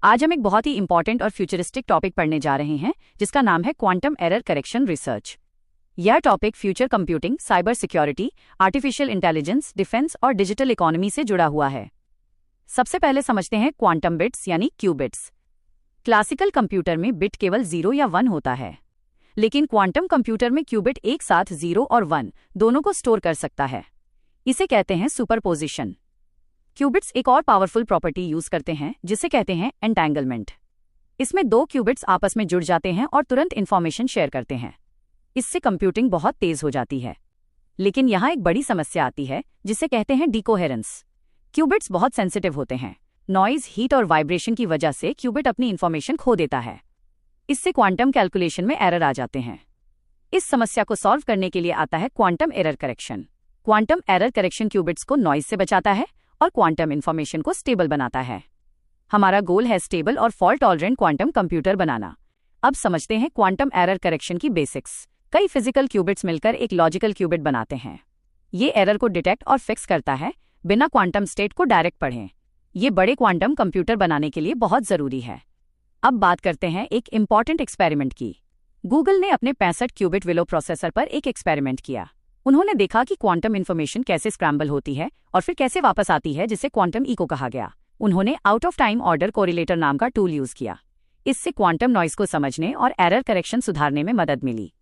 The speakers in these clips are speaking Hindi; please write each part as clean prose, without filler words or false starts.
आज हम एक बहुत ही इंपॉर्टेंट और फ्यूचरिस्टिक टॉपिक पढ़ने जा रहे हैं जिसका नाम है क्वांटम एरर करेक्शन रिसर्च। यह topic future computing, cyber security, artificial intelligence, defence और डिजिटल इकोनॉमी से जुड़ा हुआ है। सबसे पहले समझते हैं क्वांटम बिट्स यानी क्यूबिट्स। क्लासिकल कंप्यूटर में बिट केवल 0 या 1 होता है, लेकिन क्वांटम कंप्यूटर में क्यूबिट एक साथ 0 और 1 दोनों को स्टोर कर सकता है। इसे कहते हैं सुपरपोजिशन। क्यूबिट्स एक और पावरफुल प्रॉपर्टी यूज करते हैं जिसे कहते हैं एंटैंगलमेंट। इसमें दो क्यूबिट्स आपस में जुड़ जाते हैं और तुरंत इंफॉर्मेशन शेयर करते हैं। इससे कंप्यूटिंग बहुत तेज हो जाती है। लेकिन यहाँ एक बड़ी समस्या आती है जिसे कहते हैं डिकोहेरेंस। क्यूबिट्स बहुत सेंसिटिव होते हैं। नॉइज, हीट और वाइब्रेशन की वजह से क्यूबिट अपनी इंफॉर्मेशन खो देता है। इससे क्वांटम कैलकुलेशन में एरर आ जाते हैं। इस समस्या को सॉल्व करने के लिए आता है quantum error correction. Quantum error correction qubits को नॉइज से बचाता है और क्वांटम इंफॉर्मेशन को स्टेबल बनाता है। हमारा गोल है स्टेबल और फॉल्ट टॉलरेंट क्वांटम कंप्यूटर बनाना। अब समझते हैं क्वांटम एरर करेक्शन की बेसिक्स। कई फिजिकल क्यूबिट्स मिलकर एक लॉजिकल क्यूबिट बनाते हैं। ये एरर को डिटेक्ट और फिक्स करता है बिना क्वांटम स्टेट को डायरेक्ट पढ़ें। ये बड़े क्वांटम कंप्यूटर बनाने के लिए बहुत जरूरी है। अब बात करते हैं एक इंपॉर्टेंट एक्सपेरिमेंट की। गूगल ने अपने 65 क्यूबिट विलो प्रोसेसर पर एक एक्सपेरिमेंट किया। उन्होंने देखा कि क्वांटम इंफॉर्मेशन कैसे स्क्रैम्बल होती है और फिर कैसे वापस आती है, जिसे क्वांटम इको कहा गया। उन्होंने आउट ऑफ टाइम ऑर्डर कोरिलेटर नाम का टूल यूज किया। इससे क्वांटम नॉइज को समझने और एरर करेक्शन सुधारने में मदद मिली।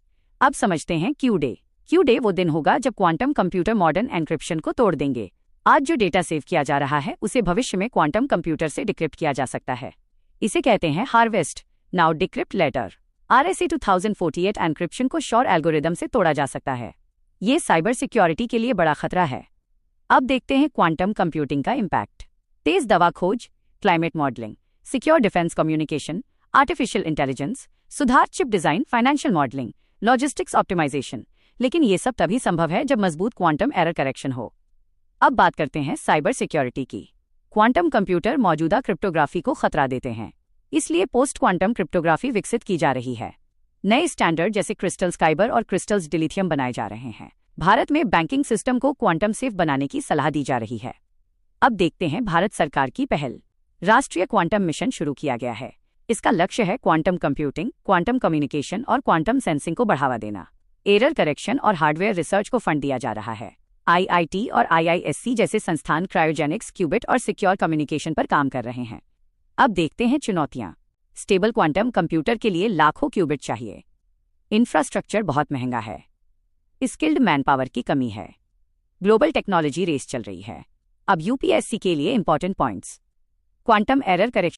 अब समझते हैं क्यू डे। क्यू डे वो दिन होगा जब क्वांटम कंप्यूटर मॉडर्न एन्क्रिप्शन को तोड़ देंगे। आज जो डेटा सेव किया जा रहा है उसे भविष्य में क्वांटम कंप्यूटर से डिक्रिप्ट किया जा सकता है। इसे कहते हैं harvest now decrypt later. RSA 2048 encryption को शॉर एल्गोरिदम से तोड़ा जा सकता है। ये साइबर सिक्योरिटी के लिए बड़ा खतरा है। अब देखते हैं क्वांटम कंप्यूटिंग का इम्पैक्ट। तेज दवा खोज, climate modelling, secure defence communication, artificial intelligence, सुधार chip design, financial modelling, logistics optimisation. लेकिन ये सब तभी संभव है जब मजबूत क्वांटम एरर करेक्शन हो। अब बात करते हैं साइबर सिक्योरिटी की। क्वांटम कंप्यूटर मौजूदा क्रिप्टोग्राफी को खतरा देते हैं, इसलिए पोस्ट क्वांटम क्रिप्टोग्राफी विकसित की जा रही है। नए स्टैंडर्ड जैसे क्रिस्टल्स काइबर और क्रिस्टल्स डिलिथियम बनाए जा रहे हैं। भारत में बैंकिंग सिस्टम को क्वांटम सेफ बनाने की सलाह दी जा रही है। अब देखते हैं भारत सरकार की पहल। राष्ट्रीय क्वांटम मिशन शुरू किया गया है। इसका लक्ष्य है क्वांटम कंप्यूटिंग, क्वांटम कम्युनिकेशन और क्वांटम सेंसिंग को बढ़ावा देना। एरर करेक्शन और हार्डवेयर रिसर्च को फंड दिया जा रहा है। IIT और IISc जैसे संस्थान क्रायोजेनिक्स, क्यूबिट और सिक्योर कम्युनिकेशन पर काम कर रहे हैं। अब देखते हैं चुनौतियां। स्टेबल क्वांटम कंप्यूटर के लिए लाखों क्यूबिट चाहिए। इंफ्रास्ट्रक्चर बहुत महंगा है। स्किल्ड मैनपावर की कमी है। ग्लोबल टेक्नोलॉजी रेस चल रही है। अब UPSC के लिए important points. Quantum error correction